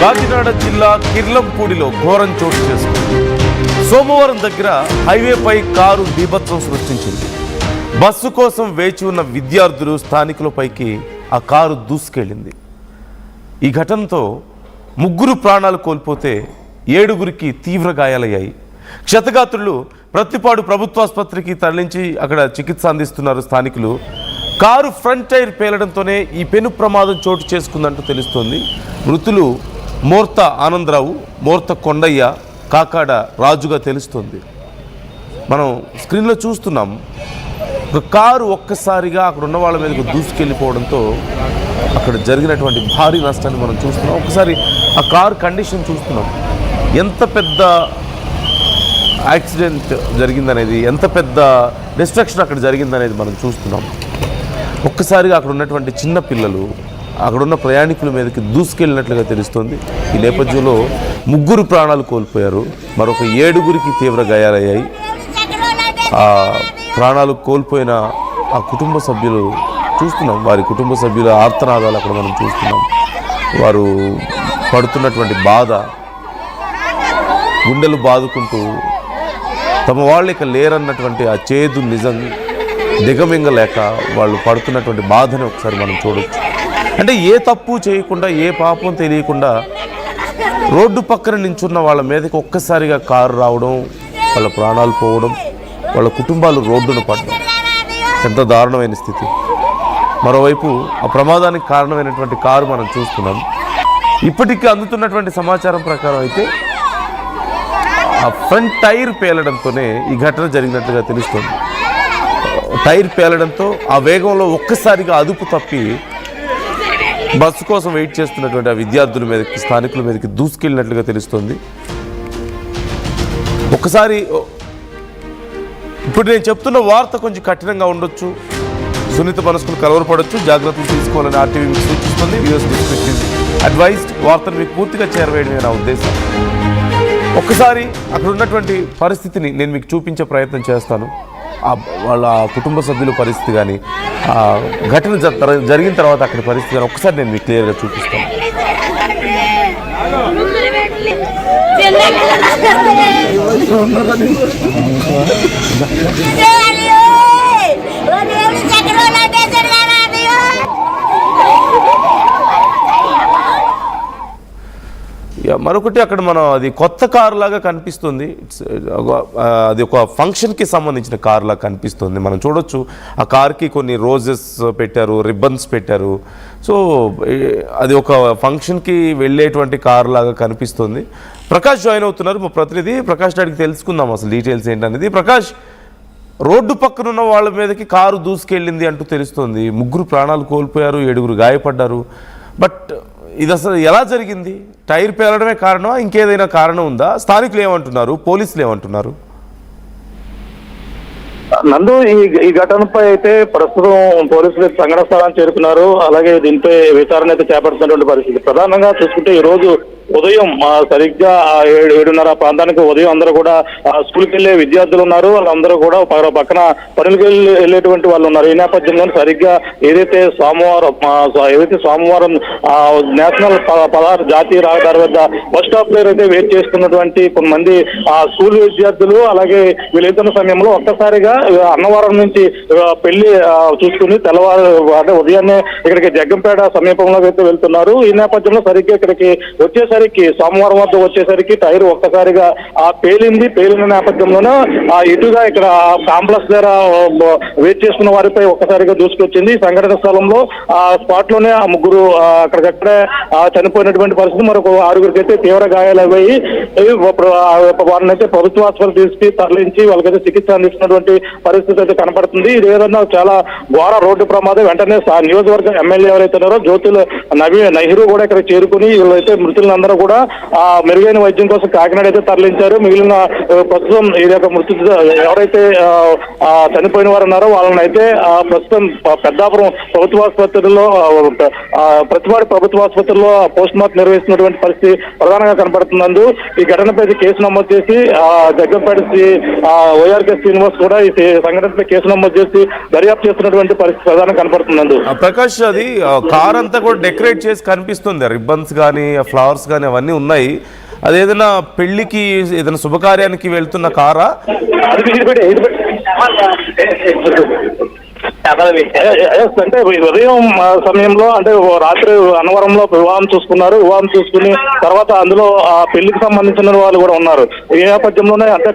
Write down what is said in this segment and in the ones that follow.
కాకినాడ జిల్లా కిర్లంపూడిలో ఘోరం చోటు చేసుకుంది. సోమవారం దగ్గర హైవేపై కారు బీభత్సం సృష్టించింది. బస్సు కోసం వేచి ఉన్న విద్యార్థులు స్థానికులపైకి ఆ కారు దూసుకెళ్ళింది. ఈ ఘటనతో 3 ప్రాణాలు కోల్పోతే 7గురికి తీవ్ర గాయాలయ్యాయి. క్షతగాత్రులు ప్రత్తిపాడు ప్రభుత్వాసుపత్రికి తరలించి అక్కడ చికిత్స అందిస్తున్నారు స్థానికులు. కారు ఫ్రంట్ టైర్ పేలడంతోనే ఈ పెను ప్రమాదం చోటు చేసుకుందంటూ తెలుస్తోంది. మృతులు మోర్త ఆనందరావు, మోర్త కొండయ్య, కాకాడ రాజుగా తెలుస్తోంది. మనం స్క్రీన్లో చూస్తున్నాం. ఒక కారు ఒక్కసారిగా అక్కడ ఉన్న వాళ్ళ మీదకి దూసుకెళ్ళిపోవడంతో అక్కడ జరిగినటువంటి భారీ నష్టాన్ని మనం చూస్తున్నాం. ఒకసారి ఆ కారు కండిషన్ చూస్తున్నాం. ఎంత పెద్ద యాక్సిడెంట్ జరిగిందనేది, ఎంత పెద్ద డిస్ట్రక్షన్ అక్కడ జరిగిందనేది మనం చూస్తున్నాం. ఒక్కసారిగా అక్కడ ఉన్నటువంటి చిన్న పిల్లలు అక్కడున్న ప్రయాణికుల మీదకి దూసుకెళ్ళినట్లుగా తెలుస్తోంది. ఈ నేపథ్యంలో 3 ప్రాణాలు కోల్పోయారు, మరొక 7గురికి తీవ్ర గాయాలయ్యాయి. ఆ ప్రాణాలు కోల్పోయిన ఆ కుటుంబ సభ్యులు చూస్తున్నాం, వారి కుటుంబ సభ్యుల ఆర్తనాదాలు అక్కడ మనం చూస్తున్నాం. వారు పడుతున్నటువంటి బాధ, గుండెలు బాదుకుంటూ తమ వాళ్ళు ఇక లేరన్నటువంటి ఆ చేదు నిజం దిగమింగలేక వాళ్ళు పడుతున్నటువంటి బాధని ఒకసారి మనం చూడొచ్చు. అంటే ఏ తప్పు చేయకుండా, ఏ పాపం తెలియకుండా రోడ్డు పక్కన నించున్న వాళ్ళ మీదకి ఒక్కసారిగా కారు రావడం, వాళ్ళ ప్రాణాలు పోవడం, వాళ్ళ కుటుంబాలు రోడ్డున పడడం ఎంత దారుణమైన స్థితి. మరోవైపు ఆ ప్రమాదానికి కారణమైనటువంటి కారు మనం చూస్తున్నాం. ఇప్పటికీ అందుతున్నటువంటి సమాచారం ప్రకారం అయితే ఆ ఫ్రంట్ టైర్ పేలడంతోనే ఈ ఘటన జరిగినట్లుగా తెలుస్తుంది. టైర్ పేలడంతో ఆ వేగంలో ఒక్కసారిగా అదుపు తప్పి బస్సు కోసం వెయిట్ చేస్తున్నటువంటి ఆ విద్యార్థుల మీదకి, స్థానికుల మీదకి దూసుకెళ్ళినట్లుగా తెలుస్తుంది. ఒక్కసారి ఇప్పుడు నేను చెప్తున్న వార్త కొంచెం కఠినంగా ఉండొచ్చు, సున్నిత మనస్కులు కలవరపడవచ్చు, జాగ్రత్తలు తీసుకోవాలని ఆర్టీవీ మీకు సూచిస్తుంది. Viewers district is advised. వార్తను మీకు పూర్తిగా చేరవేయడమే నా ఉద్దేశం. ఒక్కసారి అక్కడ ఉన్నటువంటి పరిస్థితిని నేను మీకు చూపించే ప్రయత్నం చేస్తాను. వాళ్ళ కుటుంబ సభ్యుల పరిస్థితి కానీ, ఆ ఘటన జరిగిన తర్వాత అక్కడి పరిస్థితి కానీ ఒక్కసారి నేను మీకు క్లియర్గా చూపిస్తాను. మరొకటి అక్కడ మనం అది కొత్త కారు లాగా కనిపిస్తుంది. అది ఒక ఫంక్షన్కి సంబంధించిన కారు లాగా కనిపిస్తుంది. మనం చూడొచ్చు ఆ కార్కి కొన్ని రోజెస్ పెట్టారు, రిబ్బన్స్ పెట్టారు. సో అది ఒక ఫంక్షన్కి వెళ్ళేటువంటి కారు లాగా కనిపిస్తుంది. ప్రకాష్ జాయిన్ అవుతున్నారు, మా ప్రతినిధి. ప్రకాష్ అడిగి తెలుసుకుందాం అసలు డీటెయిల్స్ ఏంటనేది. ప్రకాష్, రోడ్డు పక్కన ఉన్న వాళ్ళ మీదకి కారు దూసుకెళ్ళింది అంటూ తెలుస్తుంది. 3 ప్రాణాలు కోల్పోయారు, 7గురు గాయపడ్డారు. బట్ ఇది అసలు ఎలా జరిగింది? టైర్ పేలడమే కారణమా, ఇంకేదైనా కారణం ఉందా? స్థానికులు ఏమంటున్నారు, పోలీసులు ఏమంటున్నారు? నందు, ఈ ఘటనపై అయితే ప్రస్తుతం పోలీసులు సంఘటన స్థలాన్ని చేరుకున్నారు. అలాగే దీనిపై విచారణ అయితే చేపడుతున్నటువంటి పరిస్థితి. ప్రధానంగా చూసుకుంటే ఈ రోజు ఉదయం సరిగ్గా 7:30 ప్రాంతానికి ఉదయం అందరూ కూడా స్కూల్కి వెళ్ళే విద్యార్థులు ఉన్నారు. వాళ్ళందరూ కూడా పక్కన పనులకు వెళ్ళేటువంటి వాళ్ళు ఉన్నారు. ఈ నేపథ్యంలో సరిగ్గా ఏదైతే సోమవారం నేషనల్ 16 జాతీయ రహదారి వద్ద బస్ స్టాప్ లో అయితే వెయిట్ చేస్తున్నటువంటి కొంతమంది స్కూల్ విద్యార్థులు, అలాగే వీళ్ళెళ్తున్న సమయంలో ఒక్కసారిగా అన్నవరం నుంచి పెళ్లి చూసుకుని తెల్లవారు అంటే ఉదయాన్నే ఇక్కడికి జగ్గంపేట సమీపంలో అయితే వెళ్తున్నారు. ఈ నేపథ్యంలో సరిగ్గా ఇక్కడికి వచ్చేసరికి సోమవారం వద్ద వచ్చేసరికి టైర్ ఒక్కసారిగా పేలిన నేపథ్యంలోనే ఇటుగా ఇక్కడ కాంప్లెక్స్ దగ్గర వెయిట్ చేస్తున్న వారిపై ఒక్కసారిగా దూసుకొచ్చింది. సంఘటన స్థలంలో స్పాట్ లోనే 3 అక్కడికక్కడే చనిపోయినటువంటి పరిస్థితి. మరొక 6గురికి అయితే తీవ్ర గాయాలయ్యాయి. వారిని అయితే ప్రభుత్వ ఆసుపత్రికి తీసుకు తరలించి వాళ్ళకైతే చికిత్స అందిస్తున్నటువంటి పరిస్థితి అయితే కనపడుతుంది. ఇది ఏదన్నా చాలా ఘోర రోడ్డు ప్రమాదం. వెంటనే నియోజకవర్గ ఎమ్మెల్యే ఎవరైతే ఉన్నారో జ్యోతుల నెహ్రూ కూడా ఇక్కడ చేరుకుని వీళ్ళైతే మృతులందరూ కూడా మెరుగైన వైద్యం కోసం కాకినాడ అయితే తరలించారు. మిగిలిన ప్రస్తుతం ఈ యొక్క మృతి ఎవరైతే చనిపోయిన వారు ఉన్నారో వాళ్ళని అయితే ప్రస్తుతం పెద్దాపురం ప్రభుత్వ ఆసుపత్రిలో ప్రతివాడి ప్రభుత్వ ఆసుపత్రిలో పోస్ట్ మార్టం నిర్వహిస్తున్నటువంటి పరిస్థితి ప్రధానంగా కనపడుతున్నందు ఈ ఘటనపై కేసు నమోదు చేసి జగ్గంపేట వైఆర్కే శ్రీనివాస్ కూడా ఈ సంఘటనపై కేసు నమోదు చేసి దర్యాప్తు చేస్తున్నటువంటి పరిస్థితి ప్రధానంగా కనపడుతున్నందు. ప్రకాష్, అది కార్ అంతా కూడా డెకరేట్ చేసి కనిపిస్తుంది, రిబ్బన్స్ కానీ ఫ్లవర్స్ కానీ అవన్నీ ఉన్నాయి. అదేదైనా పెళ్లికి ఏదైనా శుభకార్యానికి వెళ్తున్న కారా? అంటే ఉదయం సమయంలో అంటే రాత్రి అన్నవరంలో వివాహం చూసుకున్నారు. వివాహం చూసుకుని తర్వాత అందులో ఆ పెళ్లికి సంబంధించిన వాళ్ళు కూడా ఉన్నారు. ఈ నేపథ్యంలోనే అంటే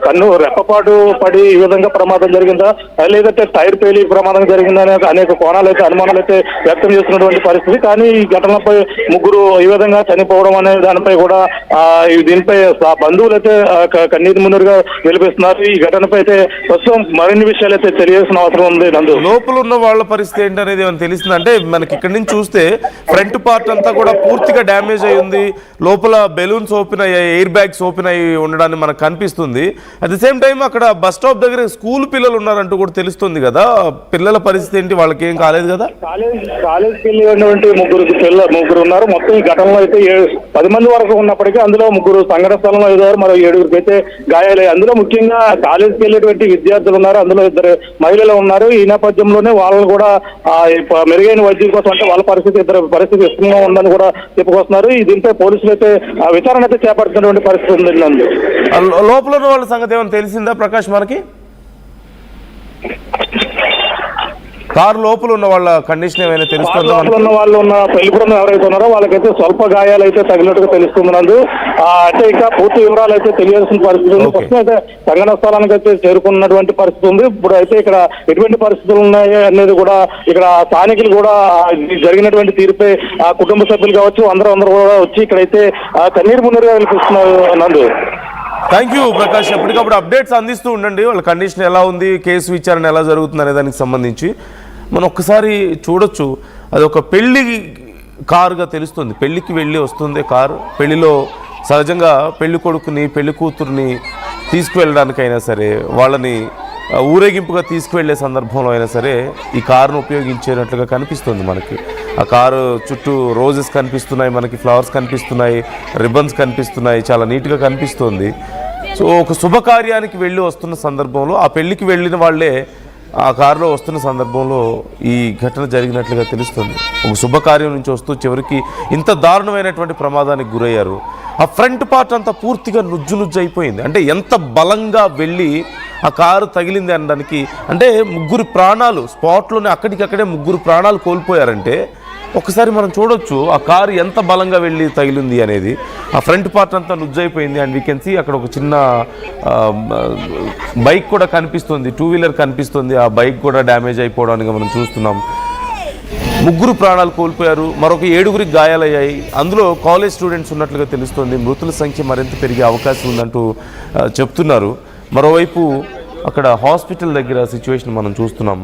రెప్పపాటు పడి ఈ విధంగా ప్రమాదం జరిగిందా లేదంటే టైర్ పేలి ప్రమాదం జరిగిందా అనే అనేక కోణాలు అయితే అనుమానాలు అయితే వ్యక్తం చేస్తున్నటువంటి పరిస్థితి. కానీ ఈ ఘటనపై ముగ్గురు ఈ విధంగా చనిపోవడం అనే దానిపై కూడా దీనిపై బంధువులు అయితే కన్నీరు మున్నీరుగా వెలిపిస్తున్నారు. ఈ ఘటనపై అయితే ప్రస్తుతం మరిన్ని విషయాలు అయితే తెలియాల్సిన అవసరం ఉంది. నందు లోపల ఉన్న వాళ్ళ పరిస్థితి ఏంటనేది ఏమైనా తెలిసింది? అంటే మనకి ఇక్కడ నుంచి చూస్తే ఫ్రంట్ పార్ట్ అంతా కూడా పూర్తిగా డ్యామేజ్ అయి ఉంది. లోపల బెలూన్స్ ఓపెన్ అయ్యాయి, ఎయిర్ బ్యాగ్స్ ఓపెన్ అయ్యి ఉండడాన్ని మనకు కనిపిస్తుంది. అట్ ది సేమ్ టైం అక్కడ బస్ స్టాప్ దగ్గర స్కూల్ పిల్లలు ఉన్నారంటూ కూడా తెలుస్తుంది కదా. పిల్లల పరిస్థితి ఏంటి? వాళ్ళకి ఏం కాలేదు కదా? కాలేజ్కి వెళ్ళినటువంటి ముగ్గురు ఉన్నారు. మొత్తం ఈ ఘటనలో అయితే 10 మంది వరకు ఉన్నప్పటికీ అందులో ముగ్గురు సంఘటన స్థలంలో అయ్యారు, మరో 7గురికి అయితే గాయాలయ్యాయి. అందులో ముఖ్యంగా కాలేజ్కి వెళ్ళేటువంటి విద్యార్థులు ఉన్నారు, అందులో 2 మహిళలు ఉన్నారు. ఈ నేపథ్యంలోనే వాళ్ళని కూడా మెరుగైన వైద్యం కోసం అంటే వాళ్ళ ఇద్దరు పరిస్థితి ఇష్టంగా ఉందని కూడా చెప్పుకొస్తున్నారు. దీంతో పోలీసులు అయితే విచారణ అయితే చేపడుతున్నటువంటి పరిస్థితి ఉంది. లోపల ఉన్న వాళ్ళ సంగతి ఏమైనా తెలిసిందా ప్రకాష్ మనకి? కారు లోపల ఉన్న వాళ్ళ కండిషన్ ఏమైనా తెలుస్తుందా? ఉన్న వాళ్ళు ఉన్న పెళ్లి బృందం ఎవరైతే ఉన్నారో వాళ్ళకైతే స్వల్ప గాయాలు అయితే తగినట్టుగా తెలుస్తుంది. అంటే ఇంకా పూర్తి వివరాలు అయితే తెలియాల్సిన పరిస్థితి ఉంది. ప్రస్తుతం అయితే సంఘటన స్థలానికి అయితే చేరుకున్నటువంటి పరిస్థితి ఉంది. ఇప్పుడు అయితే ఇక్కడ ఎటువంటి పరిస్థితులు ఉన్నాయి అనేది కూడా ఇక్కడ స్థానికులు కూడా జరిగినటువంటి తీరుపై కుటుంబ సభ్యులు కావచ్చు అందరూ కూడా వచ్చి ఇక్కడైతే కన్నీరు మున్నీరుగా వెలిపిస్తున్నారు. నందు థ్యాంక్ యూ ప్రకాష్. ఎప్పటికప్పుడు అప్డేట్స్ అందిస్తూ ఉండండి. వాళ్ళ కండిషన్ ఎలా ఉంది, కేసు విచారణ ఎలా జరుగుతుంది అనే దానికి సంబంధించి మనం ఒక్కసారి చూడొచ్చు. అది ఒక పెళ్లి కారుగా తెలుస్తుంది. పెళ్లికి వెళ్ళి వస్తుంది కారు. పెళ్లిలో సహజంగా పెళ్లి కొడుకుని పెళ్లి కూతుర్ని తీసుకువెళ్ళడానికైనా సరే, వాళ్ళని ఊరేగింపుగా తీసుకువెళ్ళే సందర్భంలో అయినా సరే ఈ కారును ఉపయోగించేటట్లుగా కనిపిస్తుంది మనకి. ఆ కారు చుట్టూ రోజెస్ కనిపిస్తున్నాయి, మనకి ఫ్లవర్స్ కనిపిస్తున్నాయి, రిబ్బన్స్ కనిపిస్తున్నాయి, చాలా నీట్గా కనిపిస్తుంది. సో ఒక శుభకార్యానికి వెళ్ళి వస్తున్న సందర్భంలో ఆ పెళ్ళికి వెళ్ళిన వాళ్ళే ఆ కారులో వస్తున్న సందర్భంలో ఈ ఘటన జరిగినట్లుగా తెలుస్తుంది. ఒక శుభకార్యం నుంచి వస్తూ చివరికి ఇంత దారుణమైనటువంటి ప్రమాదానికి గురయ్యారు. ఆ ఫ్రంట్ పార్ట్ అంతా పూర్తిగా నుజ్జు అయిపోయింది. అంటే ఎంత బలంగా వెళ్ళి ఆ కారు తగిలింది అనడానికి, అంటే ముగ్గురు ప్రాణాలు స్పాట్లోనే అక్కడికక్కడే ముగ్గురు ప్రాణాలు కోల్పోయారంటే ఒకసారి మనం చూడొచ్చు ఆ కారు ఎంత బలంగా వెళ్ళి తగిలింది అనేది. ఆ ఫ్రంట్ పార్ట్ అంతా నుజ్జైపోయింది. అండ్ వీ కెన్ సీ అక్కడ ఒక చిన్న బైక్ కూడా కనిపిస్తుంది, 2 వీలర్ కనిపిస్తుంది. ఆ బైక్ కూడా డ్యామేజ్ అయిపోవడానికి మనం చూస్తున్నాం. ముగ్గురు ప్రాణాలు కోల్పోయారు, మరొక 7గురికి గాయాలయ్యాయి. అందులో కాలేజ్ స్టూడెంట్స్ ఉన్నట్లుగా తెలుస్తుంది. మృతుల సంఖ్య మరింత పెరిగే అవకాశం ఉందంటూ చెప్తున్నారు. మరోవైపు అక్కడ హాస్పిటల్ దగ్గర సిచ్యువేషన్ మనం చూస్తున్నాం.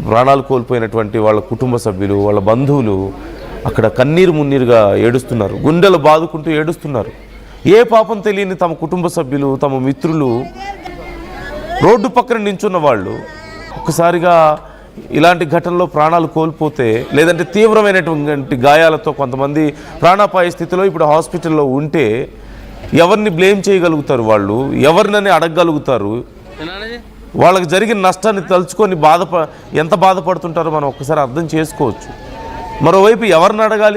ప్రాణాలు కోల్పోయినటువంటి వాళ్ళ కుటుంబ సభ్యులు, వాళ్ళ బంధువులు అక్కడ కన్నీరు మున్నీరుగా ఏడుస్తున్నారు, గుండెలు బాదుకుంటూ ఏడుస్తున్నారు. ఏ పాపం తెలియని తమ కుటుంబ సభ్యులు, తమ మిత్రులు, రోడ్డు పక్కన నించున్న వాళ్ళు ఒక్కసారిగా ఇలాంటి ఘటనలో ప్రాణాలు కోల్పోతే, లేదంటే తీవ్రమైనటువంటి గాయాలతో కొంతమంది ప్రాణాపాయ స్థితిలో ఇప్పుడు హాస్పిటల్లో ఉంటే ఎవరిని బ్లేమ్ చేయగలుగుతారు? వాళ్ళు ఎవరినని అడగగలుగుతారు? వాళ్ళకి జరిగిన నష్టాన్ని తలుచుకొని ఎంత బాధపడుతుంటారో మనం ఒక్కసారి అర్థం చేసుకోవచ్చు. మరోవైపు ఎవరిని అడగాలి?